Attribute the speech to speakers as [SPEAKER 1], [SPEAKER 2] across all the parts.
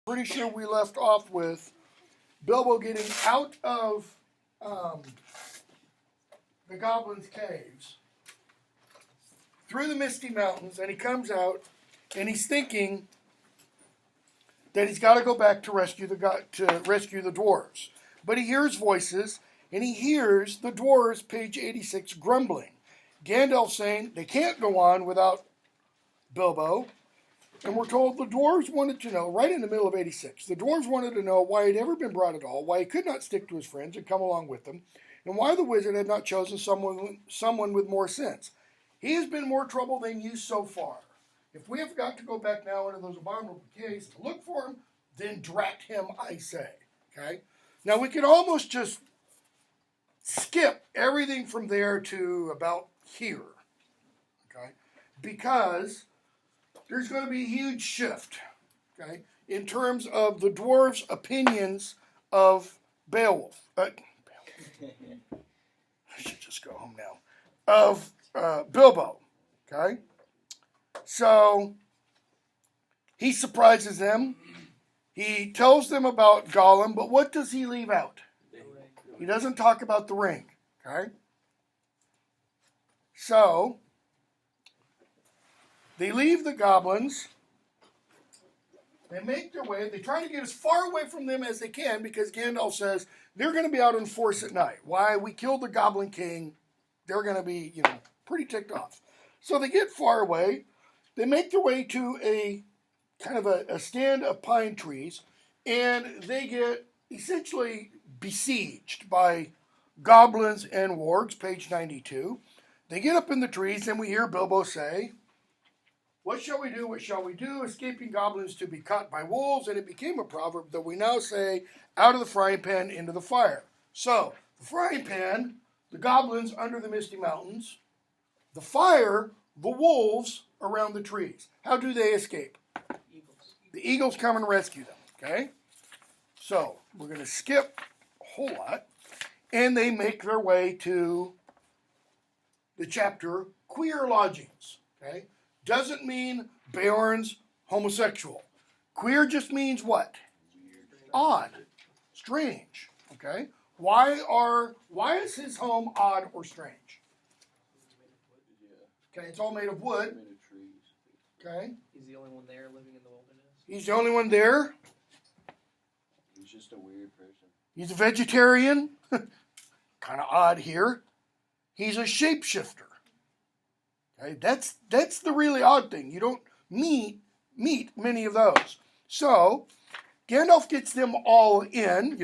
[SPEAKER 1] Pretty sure we left off with Bilbo getting out of the Goblin's caves through the Misty Mountains, and he comes out, and he's thinking that he's got to go back to rescue the dwarves. But he hears voices, and he hears the dwarves, page 86, grumbling. Gandalf saying they can't go on without Bilbo. And we're told the dwarves wanted to know, right in the middle of 86, the dwarves wanted to know why he'd ever been brought at all, why he could not stick to his friends and come along with them, and why the wizard had not chosen someone with more sense. He has been more trouble than you so far. If we have got to go back now into those abominable caves to look for him, then drat him, I say. Okay? Now, we could almost just skip everything from there to about here. Okay? Because there's going to be a huge shift, okay, in terms of the dwarves' opinions of Beowulf. I should just go home now. Of Bilbo, okay? So he surprises them. He tells them about Gollum, but what does he leave out? He doesn't talk about the ring, okay? So they leave the goblins. They make their way. They try to get as far away from them as they can because Gandalf says they're going to be out in force at night. Why? We killed the Goblin King. They're going to be, pretty ticked off. So they get far away. They make their way to a kind of a stand of pine trees, and they get essentially besieged by goblins and wargs, page 92. They get up in the trees, and we hear Bilbo say, "What shall we do? What shall we do? Escaping goblins to be caught by wolves." And it became a proverb that we now say, out of the frying pan into the fire. So, the frying pan, the goblins under the Misty Mountains. The fire, the wolves around the trees. How do they escape?
[SPEAKER 2] Eagles.
[SPEAKER 1] The eagles come and rescue them, okay? So, we're going to skip a whole lot. And they make their way to the chapter, Queer Lodgings, okay? Doesn't mean Beorn's homosexual. Queer just means what? Odd. Strange. Okay? Why is his home odd or strange? Okay, it's all made of wood. Okay?
[SPEAKER 2] He's the only one there living in the wilderness.
[SPEAKER 1] He's the only one there.
[SPEAKER 3] He's just a weird person.
[SPEAKER 1] He's a vegetarian. Kind of odd here. He's a shapeshifter. Okay, that's the really odd thing. You don't meet many of those. So, Gandalf gets them all in,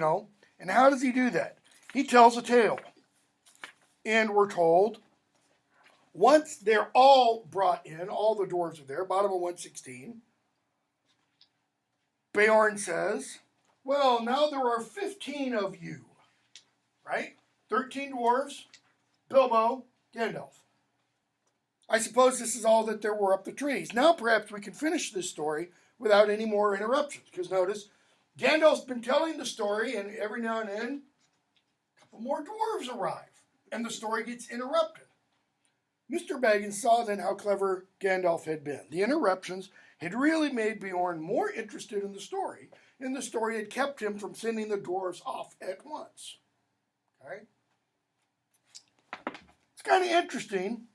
[SPEAKER 1] and how does he do that? He tells a tale. And we're told, once they're all brought in, all the dwarves are there, bottom of 116, Beorn says, well, now there are 15 of you, right? 13 dwarves, Bilbo, Gandalf. I suppose this is all that there were up the trees. Now perhaps we can finish this story without any more interruptions. Because notice, Gandalf's been telling the story, and every now and then, a couple more dwarves arrive. And the story gets interrupted. Mr. Baggins saw then how clever Gandalf had been. The interruptions had really made Beorn more interested in the story, and the story had kept him from sending the dwarves off at once. Okay? It's kind of interesting,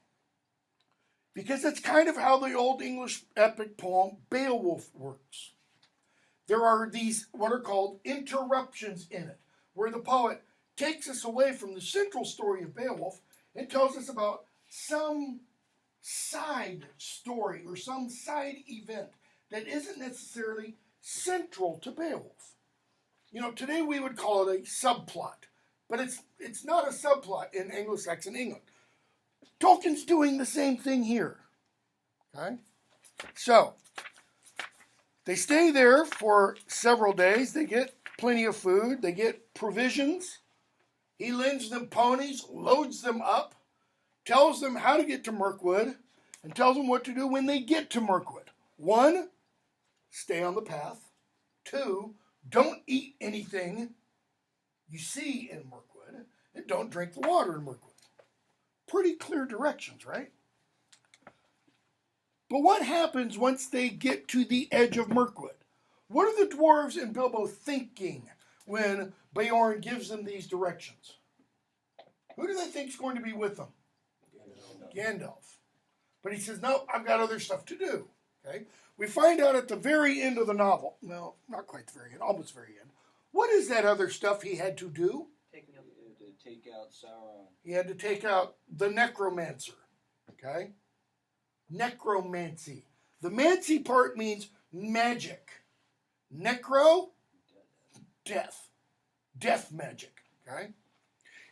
[SPEAKER 1] because that's kind of how the Old English epic poem Beowulf works. There are these, what are called interruptions in it, where the poet takes us away from the central story of Beowulf and tells us about some side story or some side event that isn't necessarily central to Beowulf. Today we would call it a subplot, but it's not a subplot in Anglo-Saxon England. Tolkien's doing the same thing here. Okay? So, they stay there for several days. They get plenty of food. They get provisions. He lends them ponies, loads them up, tells them how to get to Mirkwood, and tells them what to do when they get to Mirkwood. 1, stay on the path. 2, don't eat anything you see in Mirkwood, and don't drink the water in Mirkwood. Pretty clear directions, right? But what happens once they get to the edge of Mirkwood? What are the dwarves and Bilbo thinking when Beorn gives them these directions? Who do they think is going to be with them? Gandalf. But he says, no, I've got other stuff to do. Okay? We find out at the very end of the novel, no, not quite the very end, almost very end, what is that other stuff he had to do?
[SPEAKER 2] Taking up
[SPEAKER 3] To take out Sauron.
[SPEAKER 1] He had to take out the necromancer. Okay? Necromancy. The mancy part means magic. Necro, death. Death magic. Okay?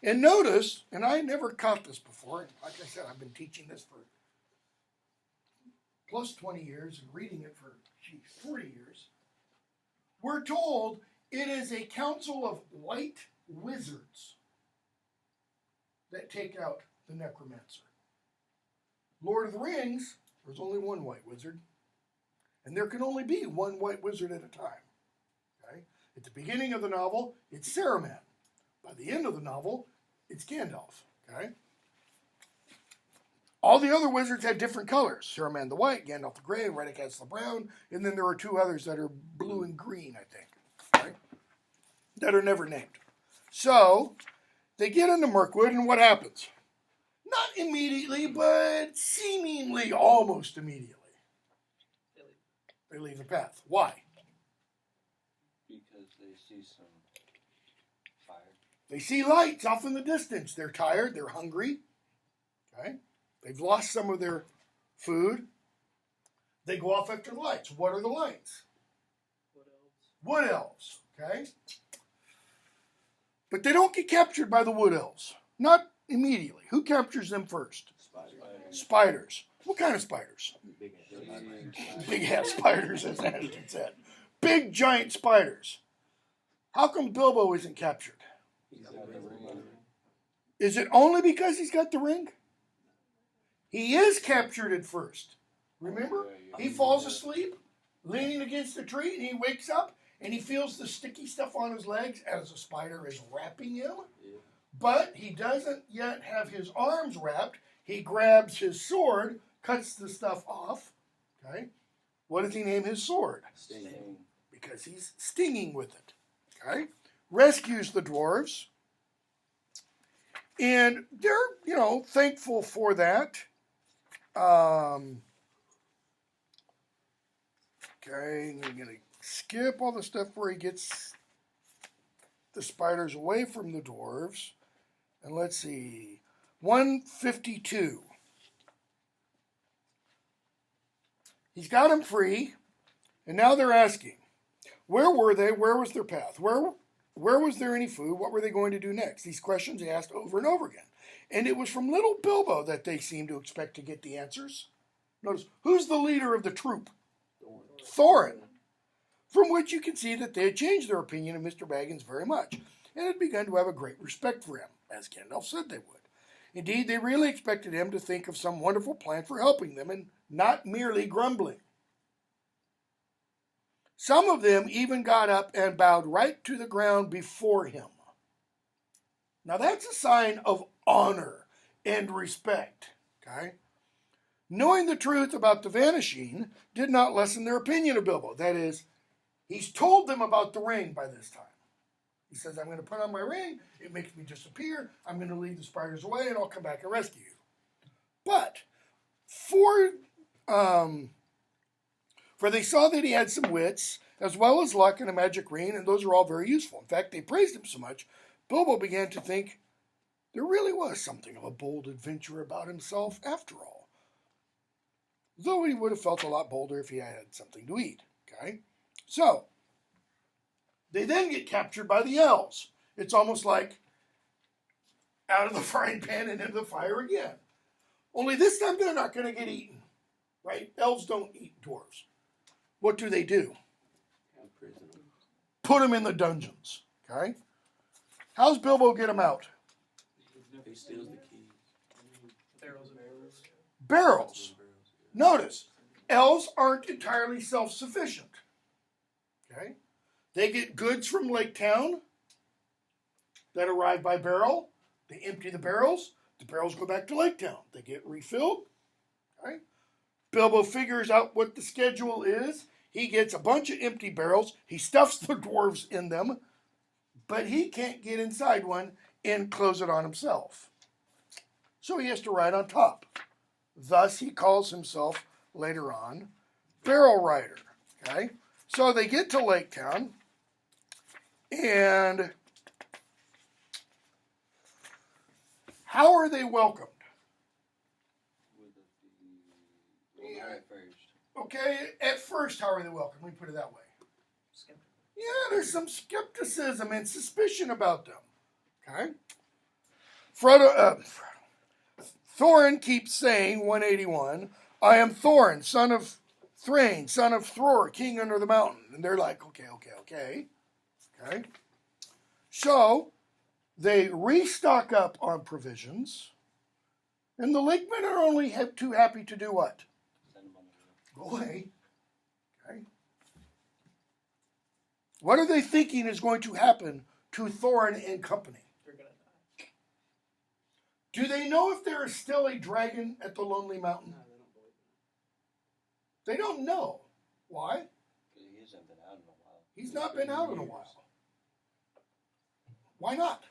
[SPEAKER 1] And notice, and I never caught this before, like I said, I've been teaching this for plus 20 years and reading it for, 40 years. We're told it is a council of white wizards that take out the necromancer. Lord of the Rings, there's only one white wizard. And there can only be one white wizard at a time. Okay? At the beginning of the novel, it's Saruman. By the end of the novel, it's Gandalf. Okay? All the other wizards had different colors. Saruman the white, Gandalf the gray, Radagast the brown, and then there are two others that are blue and green, I think. Right? That are never named. So, they get into Mirkwood, and what happens? Not immediately, but seemingly almost immediately. They leave the path. Why?
[SPEAKER 3] Because they see some fire.
[SPEAKER 1] They see lights off in the distance. They're tired. They're hungry. Okay? They've lost some of their food. They go off after the lights. What are the lights? Wood elves. Okay? But they don't get captured by the wood elves. Not immediately. Who captures them first? Spiders. What kind of spiders? Big ass spiders, as Ashton said. Big giant spiders. How come Bilbo isn't captured? Is it only because he's got the ring? He is captured at first. Remember? He falls asleep, leaning against the tree, and he wakes up, and he feels the sticky stuff on his legs as a spider is wrapping him. But he doesn't yet have his arms wrapped. He grabs his sword, cuts the stuff off. Okay? What does he name his sword?
[SPEAKER 3] Sting.
[SPEAKER 1] Because he's stinging with it. Okay? Rescues the dwarves. And they're, thankful for that. Okay, I'm going to skip all the stuff where he gets the spiders away from the dwarves. And let's see. 152. He's got them free. And now they're asking, where were they? Where was their path? Where was there any food? What were they going to do next? These questions he asked over and over again. And it was from little Bilbo that they seemed to expect to get the answers. Notice, who's the leader of the troop? Thorin. From which you can see that they had changed their opinion of Mr. Baggins very much and had begun to have a great respect for him, as Gandalf said they would. Indeed, they really expected him to think of some wonderful plan for helping them and not merely grumbling. Some of them even got up and bowed right to the ground before him. Now that's a sign of honor and respect. Okay? Knowing the truth about the vanishing did not lessen their opinion of Bilbo. That is, he's told them about the ring by this time. He says, I'm going to put on my ring. It makes me disappear. I'm going to lead the spiders away, and I'll come back and rescue you. But for they saw that he had some wits, as well as luck and a magic ring, and those are all very useful. In fact, they praised him so much, Bilbo began to think there really was something of a bold adventure about himself after all. Though he would have felt a lot bolder if he had had something to eat. Okay? So, they then get captured by the elves. It's almost like out of the frying pan and into the fire again. Only this time they're not going to get eaten. Right? Elves don't eat dwarves. What do? Put them in the dungeons. Okay? How's Bilbo get them out?
[SPEAKER 4] He steals the keys.
[SPEAKER 2] Barrels and barrels.
[SPEAKER 1] Barrels. Notice, elves aren't entirely self-sufficient. Okay? They get goods from Lake Town that arrive by barrel. They empty the barrels. The barrels go back to Lake Town. They get refilled. Okay? Bilbo figures out what the schedule is. He gets a bunch of empty barrels. He stuffs the dwarves in them, but he can't get inside one and close it on himself. So he has to ride on top. Thus, he calls himself later on Barrel Rider. Okay? So they get to Lake Town, and how are they welcomed? Okay, at first, how are they welcomed? Let me put it that way.
[SPEAKER 2] Skeptical.
[SPEAKER 1] Yeah, there's some skepticism and suspicion about them. Okay? Thorin keeps saying, 181, I am Thorin, son of Thrain, son of Thror, king under the mountain. And they're like, okay. So, they restock up on provisions, and the Lakemen are only too happy to do what? Go away. Okay. What are they thinking is going to happen to Thorin and company?
[SPEAKER 2] They're gonna die.
[SPEAKER 1] Do they know if there is still a dragon at the Lonely Mountain?
[SPEAKER 4] No, they don't believe it.
[SPEAKER 1] They don't know. Why?
[SPEAKER 3] He hasn't been out in a while.
[SPEAKER 1] He's not been out in a while. Why not?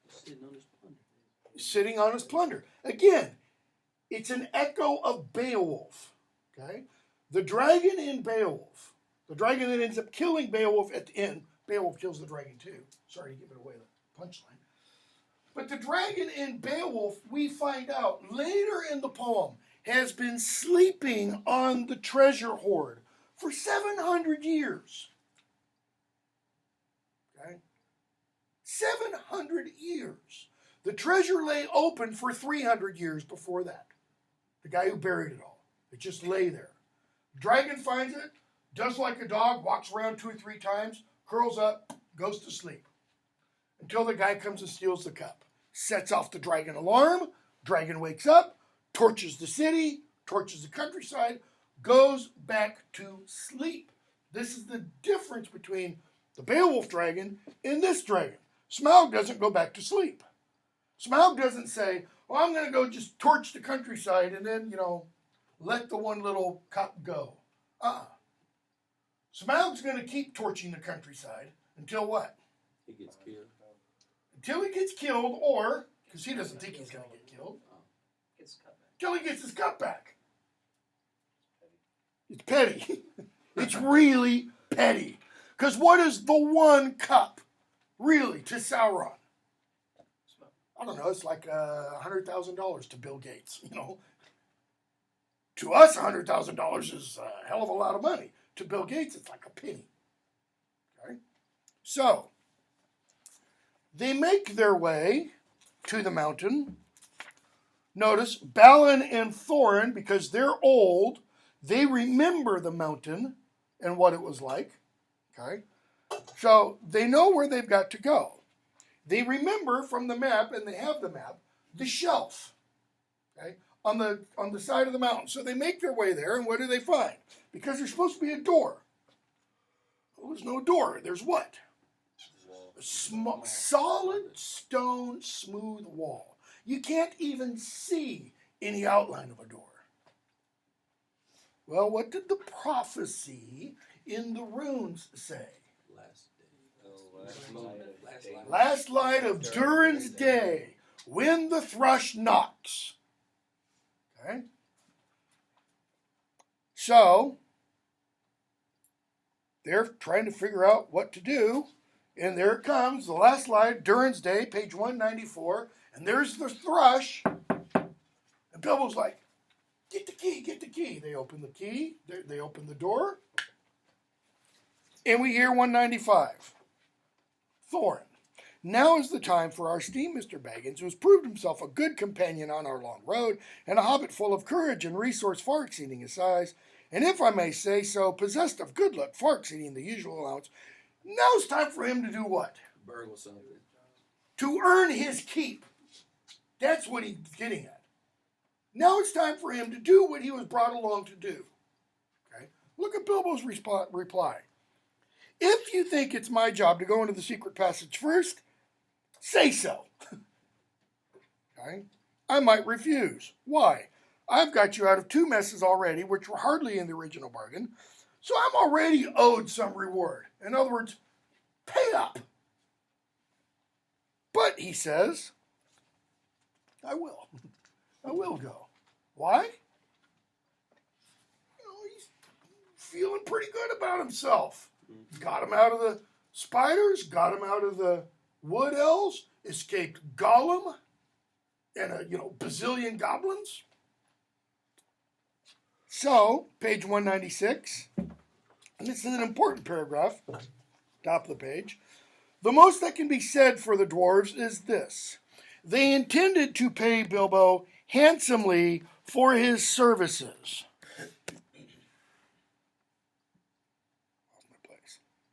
[SPEAKER 4] He's sitting on his plunder.
[SPEAKER 1] He's sitting on his plunder. Again, it's an echo of Beowulf. Okay? The dragon in Beowulf, the dragon that ends up killing Beowulf at the end, Beowulf kills the dragon too. Sorry to give it away, the punchline. But the dragon in Beowulf, we find out later in the poem, has been sleeping on the treasure hoard for 700 years. Okay? 700 years. The treasure lay open for 300 years before that. The guy who buried it all. It just lay there. Dragon finds it, does like a dog, walks around 2 or 3 times, curls up, goes to sleep. Until the guy comes and steals the cup. Sets off the dragon alarm. Dragon wakes up, torches the city, torches the countryside, goes back to sleep. This is the difference between the Beowulf dragon and this dragon. Smaug doesn't go back to sleep. Smaug doesn't say, well, I'm going to go just torch the countryside and then, let the one little cup go. Smaug's going to keep torching the countryside until what?
[SPEAKER 4] He gets killed.
[SPEAKER 1] Until he gets killed, or, because he doesn't think he's going to get killed,
[SPEAKER 2] Gets cut back.
[SPEAKER 1] until he gets his cup back. It's petty. It's really petty. Because what is the one cup really to Sauron? I don't know, it's like $100,000 to Bill Gates, To us, $100,000 is a hell of a lot of money. To Bill Gates, it's like a penny. Okay? So, they make their way to the mountain. Notice, Balin and Thorin, because they're old, they remember the mountain and what it was like. Okay? So, they know where they've got to go. They remember from the map, and they have the map, the shelf, okay, on the side of the mountain. So they make their way there, and what do they find? Because there's supposed to be a door. Well, there's no door. There's what? A solid stone, smooth wall. You can't even see any outline of a door. Well, what did the prophecy in the runes say? Last light of Durin's day, when the thrush knocks. Okay? So, they're trying to figure out what to do. And there it comes, the last light, Durin's day, page 194. And there's the thrush. And Bilbo's like, get the key, get the key. They open the key. They open the door. And we hear 195. Thorin. Now is the time for our esteemed Mr. Baggins, who has proved himself a good companion on our long road, and a hobbit full of courage and resource far exceeding his size, and if I may say so, possessed of good luck far exceeding the usual allowance. Now it's time for him to do what?
[SPEAKER 4] Burgle something.
[SPEAKER 1] To earn his keep. That's what he's getting at. Now it's time for him to do what he was brought along to do. Okay? Look at Bilbo's reply. If you think it's my job to go into the secret passage first, say so. Okay? I might refuse. Why? I've got you out of 2 messes already, which were hardly in the original bargain, so I'm already owed some reward. In other words, pay up. But, he says, I will. I will go. Why? He's feeling pretty good about himself. Got him out of the spiders, got him out of the wood elves, escaped Gollum and a bazillion goblins. So, page 196, and this is an important paragraph, top of the page. The most that can be said for the dwarves is this. They intended to pay Bilbo handsomely for his services.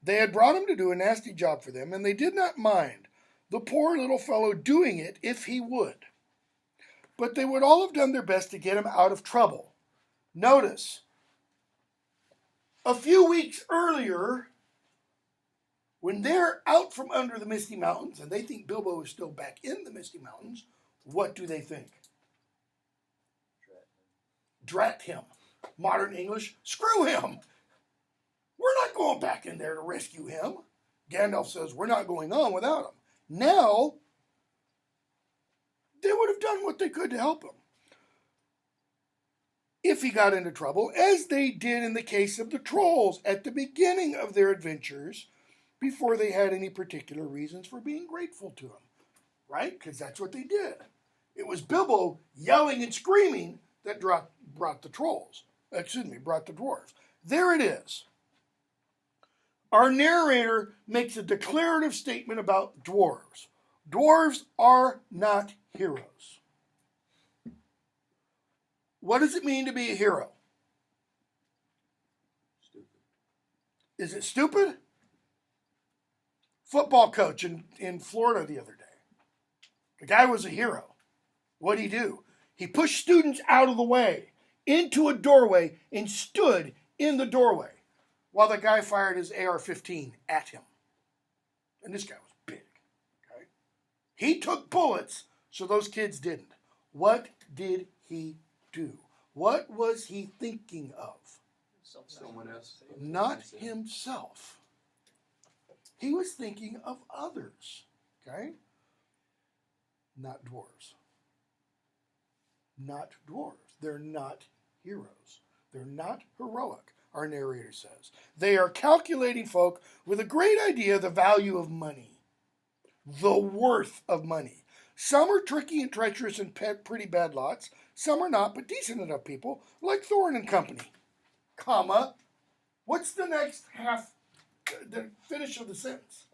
[SPEAKER 1] They had brought him to do a nasty job for them, and they did not mind the poor little fellow doing it if he would. But they would all have done their best to get him out of trouble. Notice, a few weeks earlier, when they're out from under the Misty Mountains, and they think Bilbo is still back in the Misty Mountains, what do they think? Drat him. Modern English, screw him. We're not going back in there to rescue him. Gandalf says we're not going on without him. Now, they would have done what they could to help him if he got into trouble, as they did in the case of the trolls at the beginning of their adventures, before they had any particular reasons for being grateful to him. Right? Because that's what they did. It was Bilbo yelling and screaming that brought the dwarves. There it is. Our narrator makes a declarative statement about dwarves. Dwarves are not heroes. What does it mean to be a hero?
[SPEAKER 4] Stupid.
[SPEAKER 1] Is it stupid? Football coach in Florida the other day. The guy was a hero. What'd he do? He pushed students out of the way into a doorway and stood in the doorway while the guy fired his AR-15 at him. And this guy was big. Okay? He took bullets so those kids didn't. What did he do? What was he thinking of?
[SPEAKER 4] Someone else.
[SPEAKER 1] Not himself. He was thinking of others. Okay? Not dwarves. Not dwarves. They're not heroes. They're not heroic, our narrator says. They are calculating folk with a great idea of the value of money, the worth of money. Some are tricky and treacherous and pretty bad lots. Some are not, but decent enough people, like Thorin and company. Comma. What's the next half, the finish of the sentence?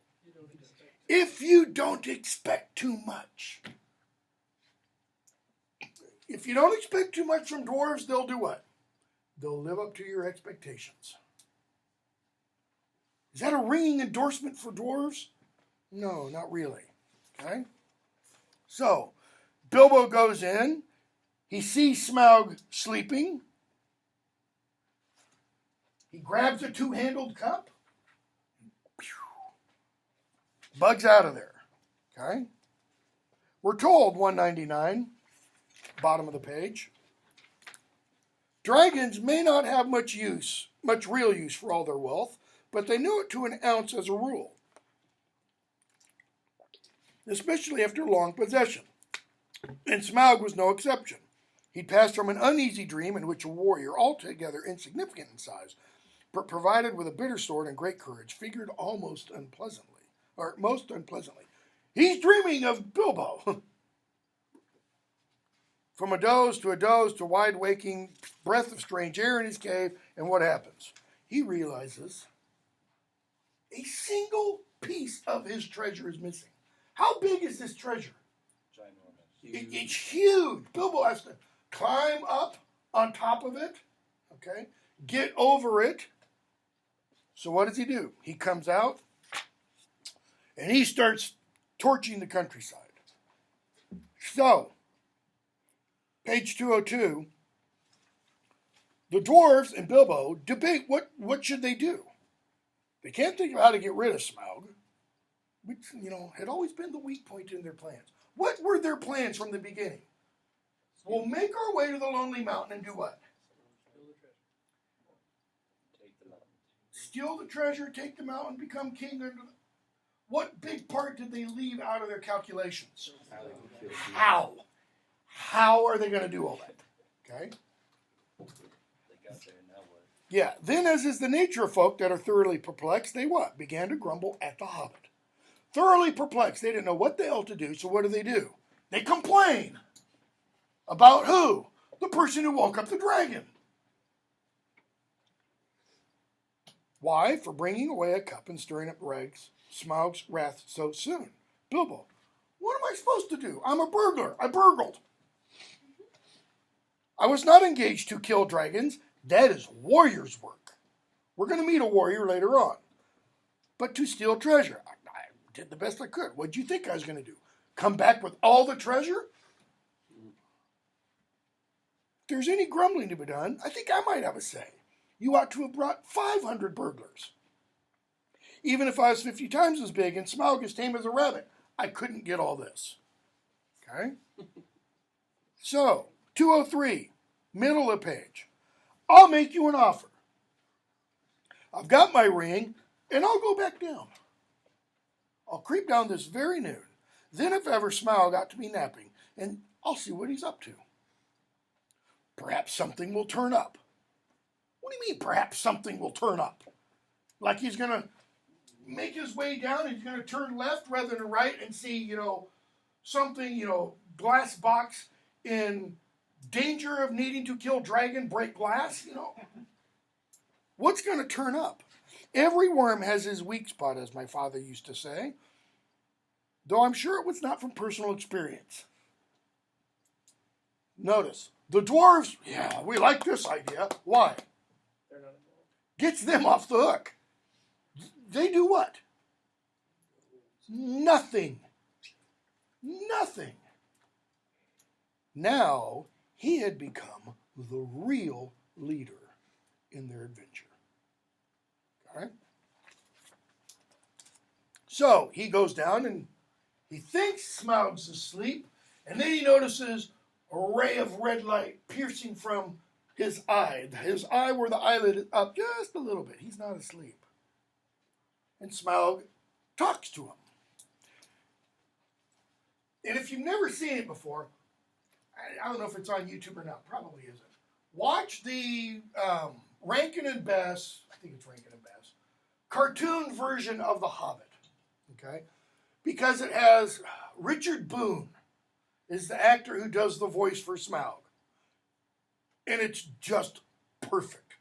[SPEAKER 1] If you don't expect too much. If you don't expect too much from dwarves, they'll do what? They'll live up to your expectations. Is that a ringing endorsement for dwarves? No, not really. Okay? So, Bilbo goes in. He sees Smaug sleeping. He grabs a 2-handled cup. Bugs out of there. Okay? We're told, 199, bottom of the page, dragons may not have much real use for all their wealth, but they knew it to an ounce as a rule, especially after long possession. And Smaug was no exception. He'd passed from an uneasy dream in which a warrior, altogether insignificant in size, but provided with a bitter sword and great courage, figured most unpleasantly. He's dreaming of Bilbo. From a doze to wide waking breath of strange air in his cave, and what happens? He realizes a single piece of his treasure is missing. How big is this treasure?
[SPEAKER 3] Ginormous.
[SPEAKER 1] It's huge. Bilbo has to climb up on top of it, okay? Get over it. So what does he do? He comes out and he starts torching the countryside. So, page 202, the dwarves and Bilbo debate what should they do. They can't think of how to get rid of Smaug, which, had always been the weak point in their plans. What were their plans from the beginning? We'll make our way to the Lonely Mountain and do what?
[SPEAKER 3] Take the mountain.
[SPEAKER 1] Steal the treasure, take the mountain, become king. What big part did they leave out of their calculations? How? How are they going to do all that? Okay?
[SPEAKER 3] They got there, now what?
[SPEAKER 1] Yeah. Then, as is the nature of folk that are thoroughly perplexed, they what? Began to grumble at the Hobbit. Thoroughly perplexed. They didn't know what the hell to do, so what do? They complain. About who? The person who woke up the dragon. Why? For bringing away a cup and stirring up Smaug's wrath so soon. Bilbo, what am I supposed to do? I'm a burglar. I burgled. I was not engaged to kill dragons. That is warrior's work. We're going to meet a warrior later on. But to steal treasure. I did the best I could. What did you think I was going to do? Come back with all the treasure? If there's any grumbling to be done, I think I might have a say. You ought to have brought 500 burglars. Even if I was 50 times as big and Smaug as tame as a rabbit, I couldn't get all this. Okay? So, 203, middle of the page. I'll make you an offer. I've got my ring, and I'll go back down. I'll creep down this very noon. Then if ever Smaug got to be napping, and I'll see what he's up to. Perhaps something will turn up. What do you mean, perhaps something will turn up? Like he's going to make his way down, he's going to turn left rather than right and see, something, glass box in danger of needing to kill dragon, break glass, What's going to turn up? Every worm has his weak spot, as my father used to say, though I'm sure it was not from personal experience. Notice, the dwarves, yeah, we like this idea. Why?
[SPEAKER 2] They're not involved.
[SPEAKER 1] Gets them off the hook. They do what? Nothing. Nothing. Now, he had become the real leader in their adventure. Okay? So, he goes down and he thinks Smaug's asleep, and then he notices a ray of red light piercing from his eye. His eye where the eyelid is up just a little bit. He's not asleep. And Smaug talks to him. And if you've never seen it before, I don't know if it's on YouTube or not. Probably isn't. Watch the Rankin and Bass, I think it's Rankin and Bass, cartoon version of The Hobbit. Okay? Because it has Richard Boone is the actor who does the voice for Smaug. And it's just perfect.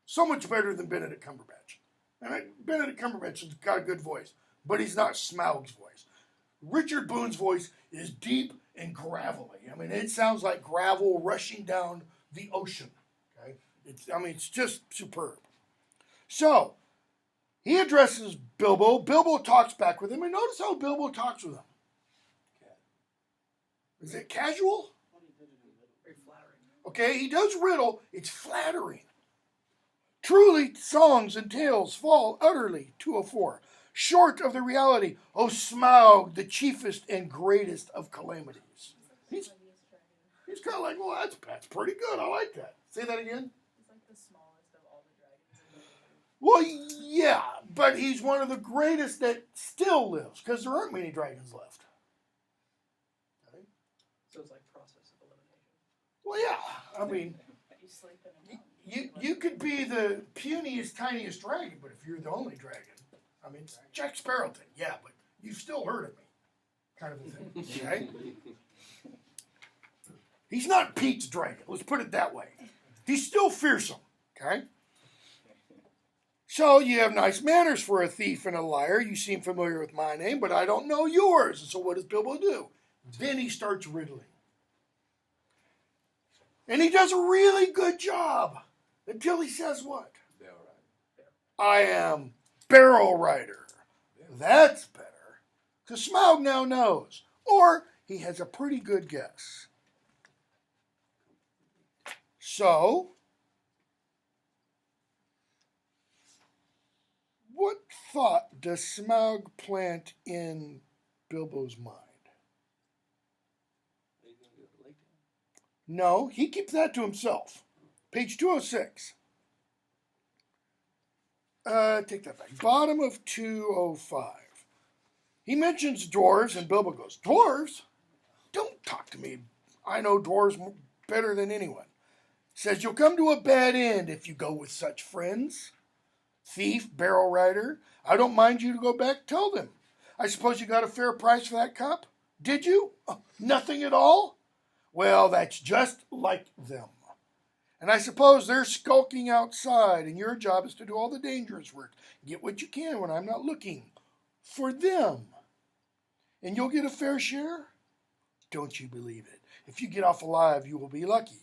[SPEAKER 1] So much better than Benedict Cumberbatch. And Benedict Cumberbatch has got a good voice, but he's not Smaug's voice. Richard Boone's voice is deep and gravelly. I mean, it sounds like gravel rushing down the ocean. Okay? It's just superb. So, he addresses Bilbo. Bilbo talks back with him, and notice how Bilbo talks with him. Is it casual?
[SPEAKER 2] Very flattering.
[SPEAKER 1] Okay, he does riddle. It's flattering. Truly, songs and tales fall utterly, 204, short of the reality. O Smaug, the chiefest and greatest of calamities. He's kind of like, well, that's pretty good. I like that. Say that again.
[SPEAKER 2] He's like the smallest of all the dragons in the
[SPEAKER 1] Well, yeah, but he's one of the greatest that still lives, because there aren't many dragons left. Okay?
[SPEAKER 2] So it's like process of elimination.
[SPEAKER 1] Well, yeah, I mean,
[SPEAKER 2] You sleep in a mountain.
[SPEAKER 1] you could be the puniest, tiniest dragon, but if you're the only dragon, I mean, Jack Sparrow thing, yeah, but you've still heard of me, kind of a thing, okay? He's not Pete's dragon, let's put it that way. He's still fearsome, okay? So you have nice manners for a thief and a liar. You seem familiar with my name, but I don't know yours. And so what does Bilbo do? Then he starts riddling. And he does a really good job until he says what? I am Barrel Rider. That's better. Because Smaug now knows. Or he has a pretty good guess. So, what thought does Smaug plant in Bilbo's mind? No, he keeps that to himself. Page 206. Take that back. Bottom of 205. He mentions dwarves, and Bilbo goes, dwarves? Don't talk to me. I know dwarves better than anyone. Says you'll come to a bad end if you go with such friends. Thief, barrel rider, I don't mind you to go back, tell them. I suppose you got a fair price for that cup? Did you? Oh, nothing at all? Well, that's just like them. And I suppose they're skulking outside, and your job is to do all the dangerous work. Get what you can when I'm not looking. For them. And you'll get a fair share? Don't you believe it? If you get off alive, you will be lucky.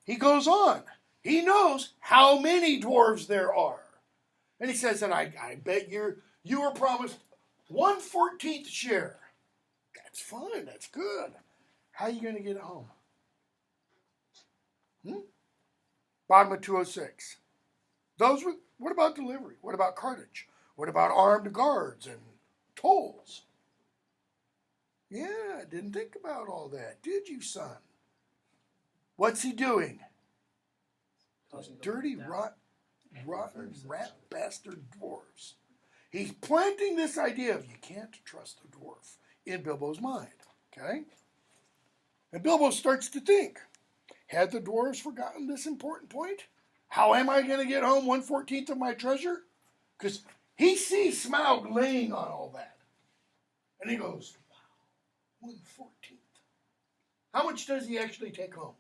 [SPEAKER 1] He goes on. He knows how many dwarves there are. And he says, and I bet you were promised 1/14 share. That's fine. That's good. How are you going to get it home? Bottom of 206. What about delivery? What about cartage? What about armed guards and tolls? Yeah, didn't think about all that, did you, son? What's he doing? Those dirty, rotten, rat bastard dwarves. He's planting this idea of you can't trust a dwarf in Bilbo's mind. Okay? And Bilbo starts to think, had the dwarves forgotten this important point? How am I going to get home 1/14 of my treasure? Because he sees Smaug laying on all that. And he goes, wow, 1/14. How much does he actually take home?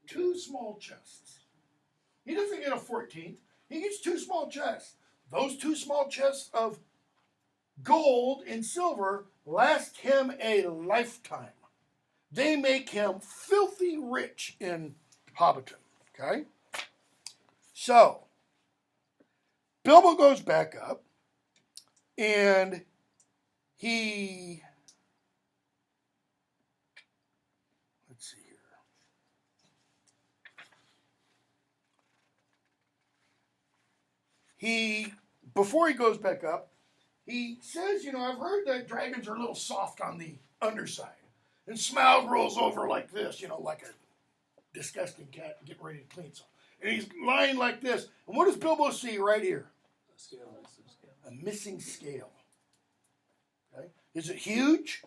[SPEAKER 1] 2 small chests. He doesn't get a 14th. He gets 2 small chests. Those 2 small chests of gold and silver last him a lifetime. They make him filthy rich in Hobbiton. Okay? So, Bilbo goes back up, and he... Let's see here. Before he goes back up, he says, I've heard that dragons are a little soft on the underside. And Smaug rolls over like this, like a disgusting cat getting ready to clean something. And he's lying like this. And what does Bilbo see right here? A missing scale. Okay? Is it huge?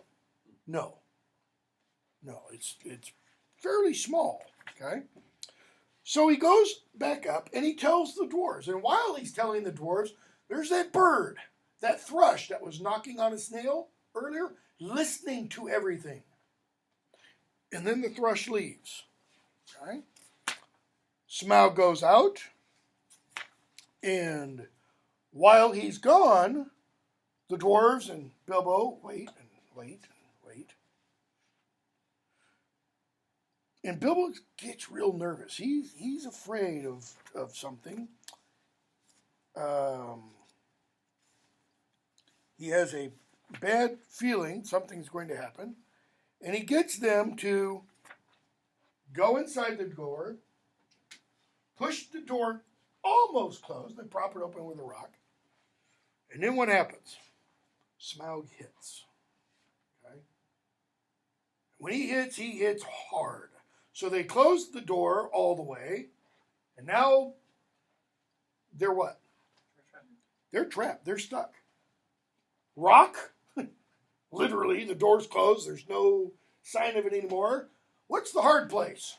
[SPEAKER 1] No. No, it's fairly small. Okay? So he goes back up and he tells the dwarves. And while he's telling the dwarves, there's that bird, that thrush that was knocking on a snail earlier, listening to everything. And then the thrush leaves. Okay? Smaug goes out, and while he's gone, the dwarves and Bilbo wait and wait and wait. And Bilbo gets real nervous. He's afraid of something. He has a bad feeling something's going to happen. And he gets them to go inside the door, push the door almost closed, then prop it open with a rock. And then what happens? Smaug hits. Okay? When he hits hard. So they close the door all the way, and now they're what? They're trapped. They're stuck. Rock? Literally, the door's closed. There's no sign of it anymore. What's the hard place?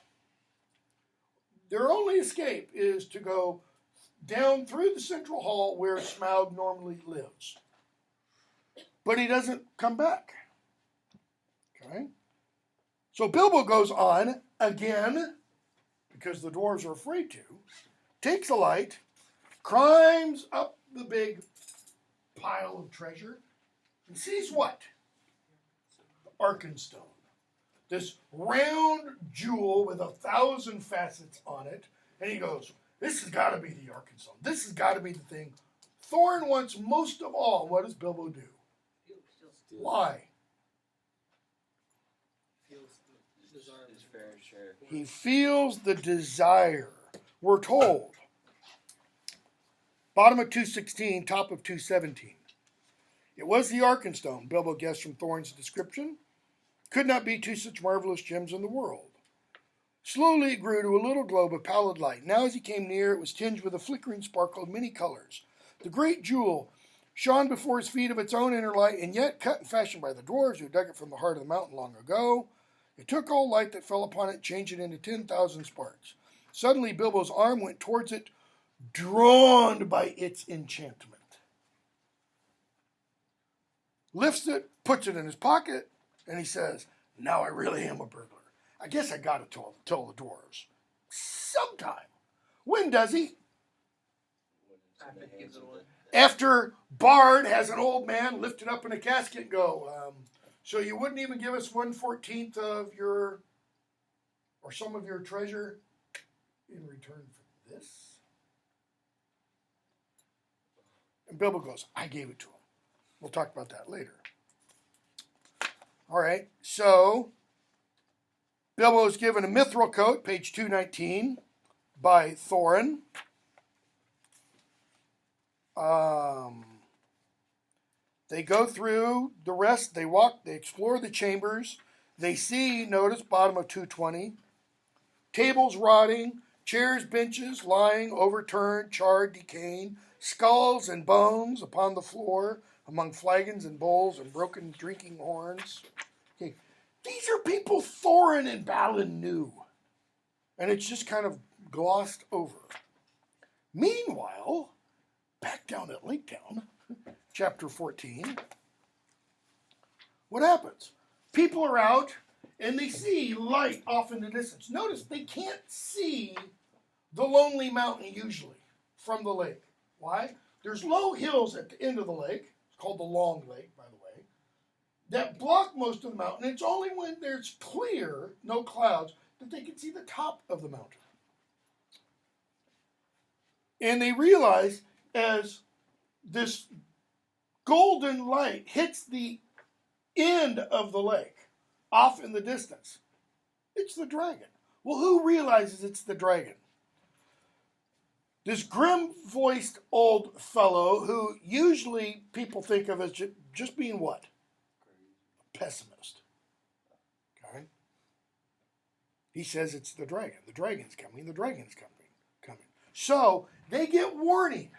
[SPEAKER 1] Their only escape is to go down through the central hall where Smaug normally lives. But he doesn't come back. Okay? So Bilbo goes on again, because the dwarves are afraid to, takes a light, climbs up the big pile of treasure, and sees what? Arkenstone. This round jewel with 1,000 facets on it. And he goes, this has got to be the Arkenstone. This has got to be the thing Thorin wants most of all. What does Bilbo do? Lie. He feels the desire. We're told. Bottom of 216, top of 217. It was the Arkenstone, Bilbo guessed from Thorin's description. Could not be two such marvelous gems in the world. Slowly it grew to a little globe of pallid light. Now as he came near, it was tinged with a flickering sparkle of many colors. The great jewel shone before his feet of its own inner light, and yet, cut and fashioned by the dwarves who dug it from the heart of the mountain long ago, it took all light that fell upon it, changed it into 10,000 sparks. Suddenly Bilbo's arm went towards it, drawn by its enchantment. Lifts it, puts it in his pocket, and he says, now I really am a burglar. I guess I gotta tell the dwarves. Sometime. When does he?
[SPEAKER 4] After he gives it away.
[SPEAKER 1] After Bard has an old man lifted up in a casket and go, so you wouldn't even give us 1/14 of your, or some of your treasure in return for this? And Bilbo goes, I gave it to him. We'll talk about that later. All right, so Bilbo is given a mithril coat, page 219, by Thorin. They go through the rest. They walk. They explore the chambers. They see, notice, bottom of 220, tables rotting, chairs, benches lying, overturned, charred, decaying, skulls and bones upon the floor, among flagons and bowls and broken drinking horns. Okay. These are people Thorin and Balin knew. And it's just kind of glossed over. Meanwhile, back down at Lake Town, chapter 14, what happens? People are out and they see light off in the distance. Notice they can't see the lonely mountain usually from the lake. Why? There's low hills at the end of the lake. It's called the Long Lake, by the way, that block most of the mountain. It's only when there's clear, no clouds, that they can see the top of the mountain. And they realize as this golden light hits the end of the lake, off in the distance, it's the dragon. Well, who realizes it's the dragon? This grim-voiced old fellow who usually people think of as just being what? A pessimist. Okay? He says it's the dragon. The dragon's coming. The dragon's coming. So they get warning.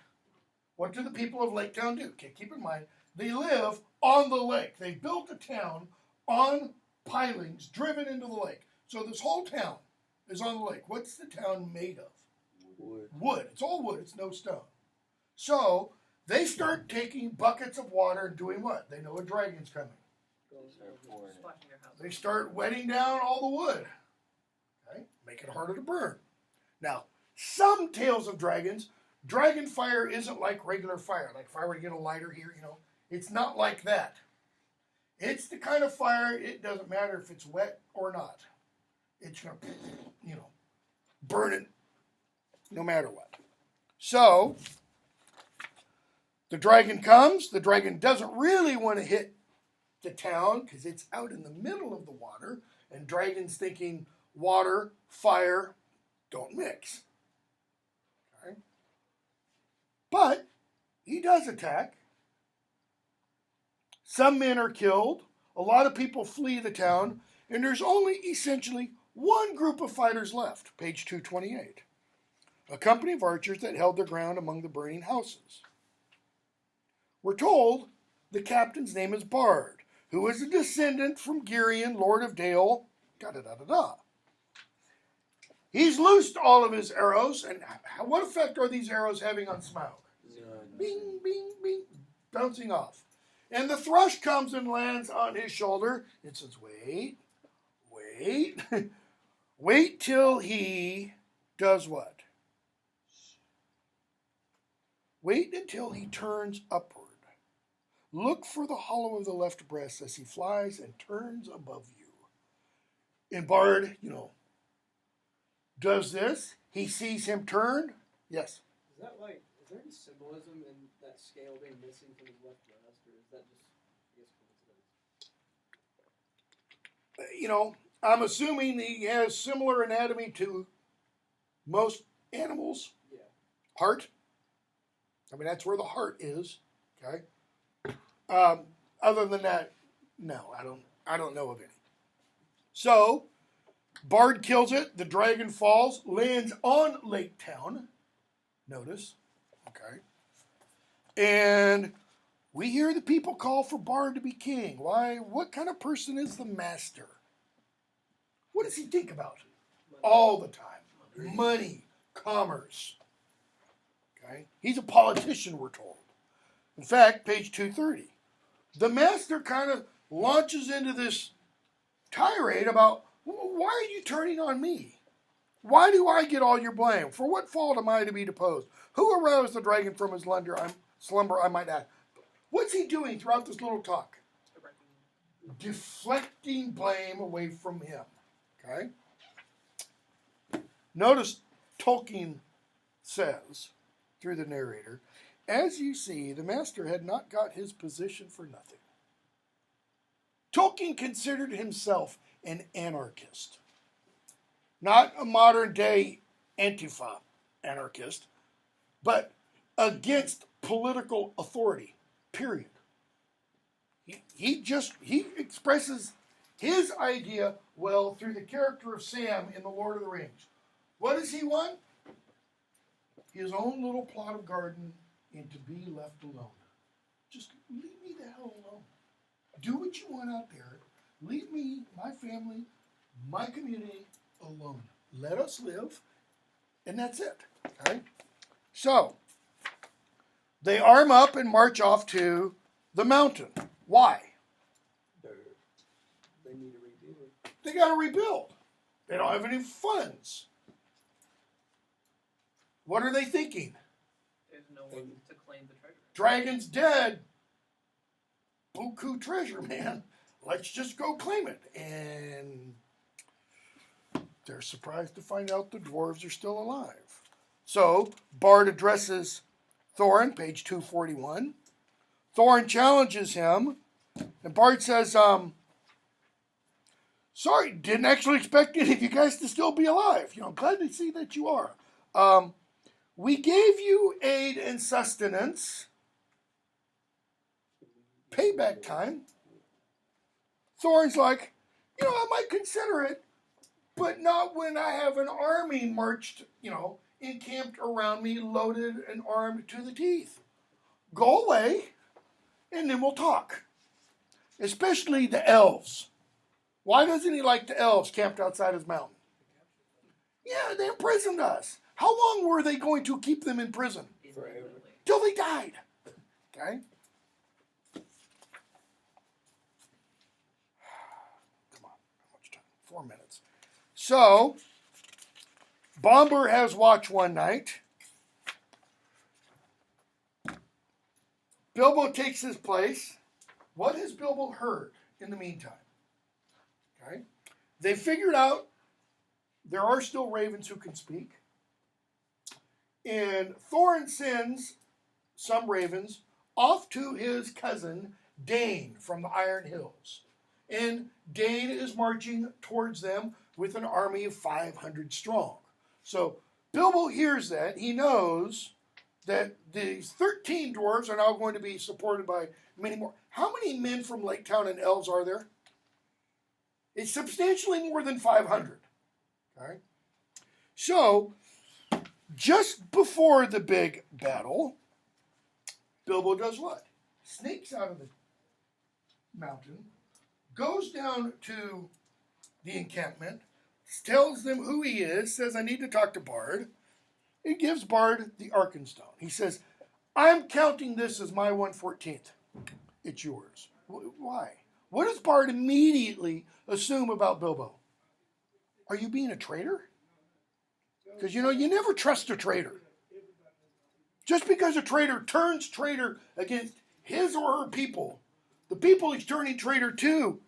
[SPEAKER 1] What do the people of Lake Town do? Okay, keep in mind, they live on the lake. They built a town on pilings driven into the lake. So this whole town is on the lake. What's the town made of? Wood. It's all wood. It's no stone. So they start taking buckets of water and doing what? They know a dragon's coming.
[SPEAKER 2] Splashing their house.
[SPEAKER 1] They start wetting down all the wood. Okay? Make it harder to burn. Now, some tales of dragons, dragon fire isn't like regular fire. Like if I were to get a lighter here, it's not like that. It's the kind of fire, it doesn't matter if it's wet or not. It's going to, burn it no matter what. So, the dragon comes. The dragon doesn't really want to hit the town because it's out in the middle of the water. And dragon's thinking water, fire, don't mix. Okay? But he does attack. Some men are killed. A lot of people flee the town. And there's only essentially one group of fighters left. Page 228. A company of archers that held their ground among the burning houses. We're told the captain's name is Bard, who is a descendant from Girion, Lord of Dale, da-da-da-da-da. He's loosed all of his arrows, and what effect are these arrows having on Smaug? Bing, bing, bing, bouncing off. And the thrush comes and lands on his shoulder. It says, wait, wait till he does what? Wait until he turns upward. Look for the hollow of the left breast as he flies and turns above you. And Bard, does this. He sees him turn. Yes?
[SPEAKER 5] Is there any symbolism in that scale being missing from his left breast, or is that just, coincidence?
[SPEAKER 1] I'm assuming he has similar anatomy to most animals.
[SPEAKER 5] Yeah.
[SPEAKER 1] Heart. That's where the heart is. Okay. Other than that, no, I don't know of any. So, Bard kills it. The dragon falls, lands on Lake Town. Notice. Okay. And we hear the people call for Bard to be king. Why? What kind of person is the master? What does he think about? All the time. Money, commerce. Okay? He's a politician, we're told. In fact, page 230. The master kind of launches into this tirade about, why are you turning on me? Why do I get all your blame? For what fault am I to be deposed? Who aroused the dragon from his slumber, I might ask? What's he doing throughout this little talk? Deflecting blame away from him. Okay? Notice Tolkien says, through the narrator, as you see, the master had not got his position for nothing. Tolkien considered himself an anarchist. Not a modern day Antifa anarchist, but against political authority, period. He expresses his idea well through the character of Sam in The Lord of the Rings. What does he want? His own little plot of garden and to be left alone. Just leave me the hell alone. Do what you want out there. Leave me, my family, my community alone. Let us live, and that's it. Okay? So, they arm up and march off to the mountain. Why?
[SPEAKER 5] They need to rebuild.
[SPEAKER 1] They got to rebuild. They don't have any funds. What are they thinking?
[SPEAKER 2] There's no one to claim the treasure.
[SPEAKER 1] Dragon's dead. Buku treasure, man. Let's just go claim it. And they're surprised to find out the dwarves are still alive. So, Bard addresses Thorin, page 241. Thorin challenges him, and Bard says, sorry, didn't actually expect any of you guys to still be alive. I'm glad to see that you are. We gave you aid and sustenance. Payback time. Thorin's like, I might consider it, but not when I have an army marched, encamped around me, loaded and armed to the teeth. Go away, and then we'll talk. Especially the elves. Why doesn't he like the elves camped outside his mountain? Yeah, they imprisoned us. How long were they going to keep them in prison?
[SPEAKER 5] Forever.
[SPEAKER 1] Till they died. Okay? Come on, how much time? 4 minutes. So, Bomber has watch one night. Bilbo takes his place. What has Bilbo heard in the meantime? Okay? They figured out there are still ravens who can speak. And Thorin sends some ravens off to his cousin Dane from the Iron Hills. And Dane is marching towards them with an army of 500 strong. So Bilbo hears that. He knows that these 13 dwarves are now going to be supported by many more. How many men from Lake Town and elves are there? It's substantially more than 500. Okay? So, just before the big battle, Bilbo does what? Sneaks out of the mountain, goes down to the encampment, tells them who he is, says, I need to talk to Bard, and gives Bard the Arkenstone. He says, I'm counting this as my 1/14th. It's yours. Why? What does Bard immediately assume about Bilbo? Are you being a traitor? Because, you never trust a traitor. Just because a traitor turns traitor against his or her people, the people he's turning traitor to,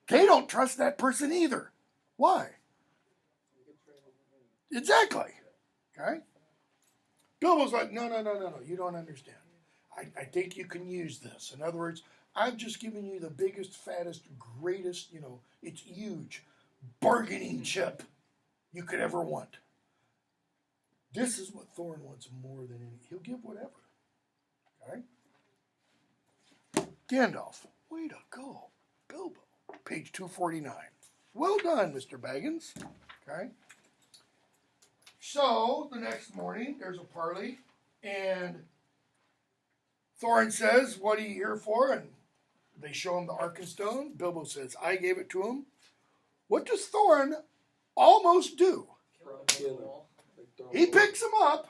[SPEAKER 1] they don't trust that person either. Why? Exactly. Okay? Bilbo's like, no, you don't understand. I think you can use this. In other words, I've just given you the biggest, fattest, greatest, it's huge, bargaining chip you could ever want. This is what Thorin wants more than any. He'll give whatever. Okay? Gandalf, way to go. Bilbo, page 249. Well done, Mr. Baggins. Okay. So the next morning, there's a parley, and Thorin says, "What are you here for?" And they show him the Arkenstone. Bilbo says, "I gave it to him." What does Thorin almost do?
[SPEAKER 5] Kill him. Like, throw
[SPEAKER 1] He
[SPEAKER 5] him
[SPEAKER 1] picks him up.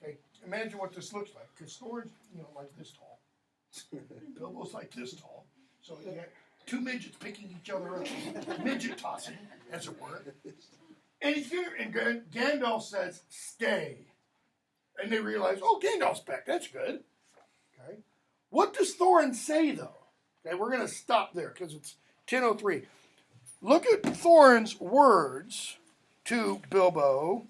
[SPEAKER 1] Okay, imagine what this looks like, because Thorin's, like this tall. Bilbo's like this tall. So you got two midgets picking each other up, midget tossing, as it were. And he's here, and Gandalf says, "Stay." And they realize, oh, Gandalf's back. That's good. Okay. What does Thorin say, though? Okay, we're going to stop there because it's 10:03. Look at Thorin's words to Bilbo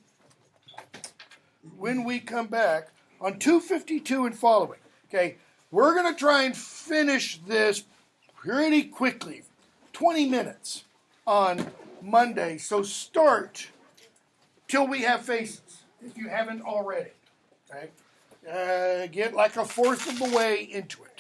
[SPEAKER 1] when we come back on 252 and following. Okay, we're going to try and finish this pretty quickly, 20 minutes on Monday. So start till we have faces, if you haven't already. Okay, get like a fourth of the way into it.